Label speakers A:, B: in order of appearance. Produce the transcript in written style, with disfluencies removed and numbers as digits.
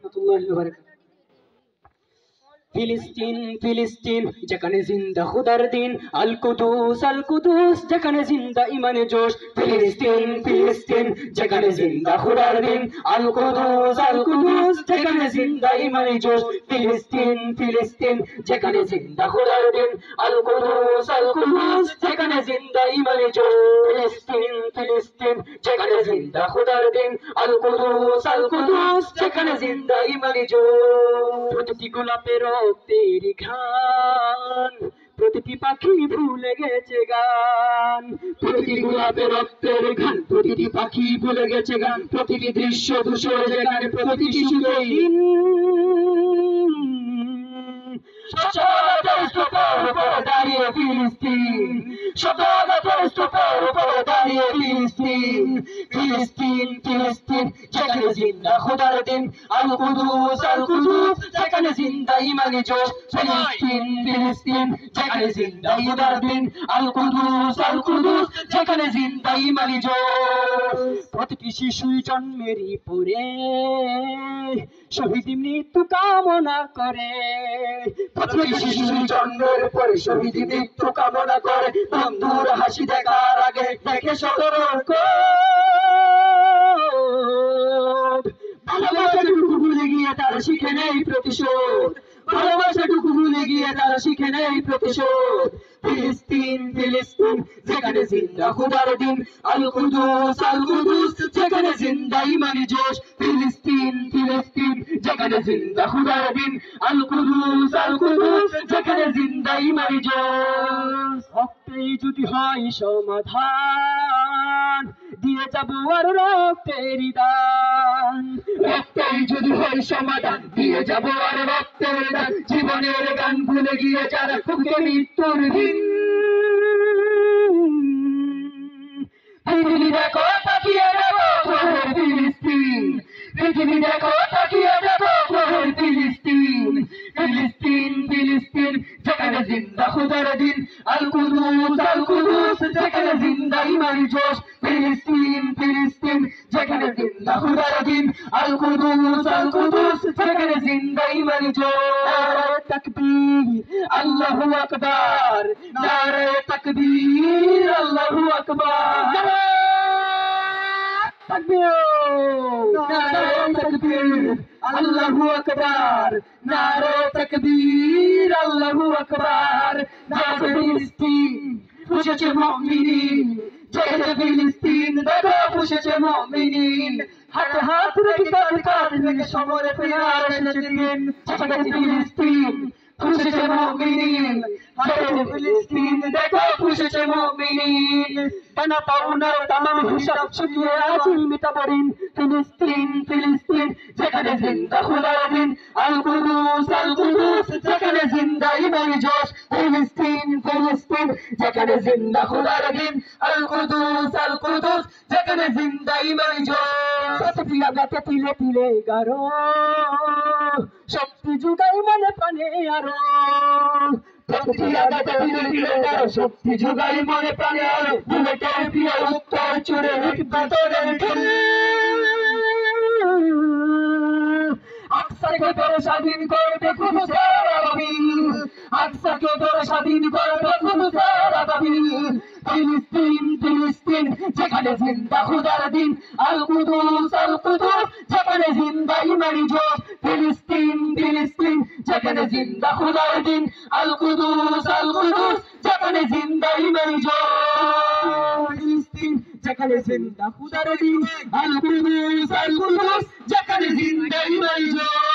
A: রাহমাতুল্লাহি ওয়া বারাকাতুহু। ফিলিস্তিন ফিলিস্তিন যেখানে জিন্দা খুদার দিন, আল কুদুস যেখানে জিন্দা ইমানে জোশ। ফিলিস্তিন ফিলিস্তিন যেখানে জিন্দা খুদার দিন, আল কুদুস যেখানে জিন্দা ইমানে জোশ। ফিলিস্তিন ফিলিস্তিন যেখানে জিন্দা খুদার দিন, আল কুদুস যেখানে জিন্দা ইমানে জোশ। ফিলিস্তিন ফিলিস্তিন যেখানে জিন্দা খুদার দিন, আল কুদুস যেখানে জিন্দা ইমানে জোশ। প্রতিটি গোলাপের রক্তের ঘ্রাণ, প্রতিটি পাখি ভুলে গেছে গান। প্রতিটি গোলাপের রক্তের ঘ্রাণ, প্রতিটি পাখি ভুলে গেছে গান। প্রতিটি দৃশ্য ধূসর যেখানে, প্রতিটি সুদিন সচরাচর স্তূপের উপর দাঁড়িয়ে ফিলিস্তিন, সচরাচর স্তূপের উপর দাঁড়িয়ে ফিলিস্তিন। ফিলিস্তিন ফিলিস্তিন যেখানে জিন্দা খোদার দিন, আল কুদুস যেখানে জিন্দা ইমানি জোশ। ফিলিস্তিন ফিলিস্তিন যেখানে জিন্দা খোদার দিন, আল কুদুস যেখানে জিন্দা ইমানি জোশ। প্রতিটি শিশুই জন্মেরই পরে শহীদ মৃত্যু কামনা করে। প্রতিটি শিশুই জন্মের পরে শহীদ মৃত্যু কামনা করে। বন্ধুর হাসি দেখার আগে দেখে সতর্ক, ভালোবাসাটুকু ভুলে গিয়ে তারা শিখে নেই প্রতিশোধ। ভালোবাসাটুকু ভুলে গিয়ে তারা শিখে নেই প্রতিশোধ। ফিলিস্তিন ফিলিস্তিন যেখানে জিন্দা খুদার দিন, আল কুদুস যেখানে জিন্দা ইমানি জোশ। ফিলিস্তিন ফিলিস্তিন যেখানে জিন্দা খুদার দিন, আল কুদুস যেখানে জিন্দা ইমানি জোশ। রক্তেই যদি হয় সমাধান, দিয়ে যাবো আর রক্তের দান। রক্তেই যদি হয় সমাধান, দিয়ে যাবো আর রক্তের দান। জীবনের গান ভুলে গিয়ে যারা খুঁজে মৃত্যুর দিন। পৃথিবী দেখো তাকিয়ে দেখো শহর ফিলিস্তিন, পৃথিবী দেখো তাকিয়ে দেখো শহর ফিলিস্তিন। ফিলিস্তিন ফিলিস্তিন যেখানে জিন্দা খুদার দিন, আল কুদুস যেখানে জিন্দা ইমানি জোশ। ফিলিস্তিন ফিলিস্তিন যেখানে জিন্দা খুদার দিন, আল কুদুস যেখানে জিন্দা ইমানি জোশ। তাকবীর আল্লাহু আকবার, নারে তাকবীর আল্লাহু আকবার। আল্লাহু আকবার, নারে তাকবীর আল্লাহু আকবার। ফিলিস্তিন পুষেছে মুমিনিন, জয় ফিলিস্তিন দেখো পুষেছে মুমিনিন। হাতে হাত রেখে কাঁধে কাঁধ রেখে সমরে ফেরার এসেছে দিন। ফিলিস্তিন পুষেছে মুমিনিন, ফিলিস্তিন দেখো পুষেছে মুমিনিন। টানা পাওনার তামাম হিসাব শুকিয়ে আজিল মিটাবো ঋণ। ফিলিস্তিন ফিলিস্তিন যেখানে জিন্দা খুদার দিন, আল কুদুস যেখানে জিন্দা ইমানি জোশ। ফিলিস্তিন ফিলিস্তিন যেখানে জিন্দা খুদার দিন, আল কুদুস যেখানে জিন্দা ইমানি জোশ। প্রতিটি আঘাতে তিলে তিলে গারো শক্তি যুগাই মনে প্রাণে আরো। প্রতিটি আঘাতে তিলে তিলে গারো শক্তি যুগাই মনে প্রাণে আরো। বুলেটের প্রিয় উত্তর চুরে পাথরের ঢিল। আকসাকে ধরে স্বাধীন করবে কুদুসের আবাবিল, আকসাকে ধরে স্বাধীন করবে কুদুসের আবাবিল। ফিলিস্তিন ফিলিস্তিন যেখানে জিন্দা খুদার দিন, আল কুদুস যেখানে জিন্দা ইমানি জোশ। ফিলিস্তিন ফিলিস্তিন যেখানে জিন্দা খুদার দিন, আল কুদুস যেখানে জিন্দা ইমানি জোশ। ফিলিস্তিন যেখানে জিন্দা খুদার দিন, আল কুদুস যেখানে জিন্দা ইমানি জোশ।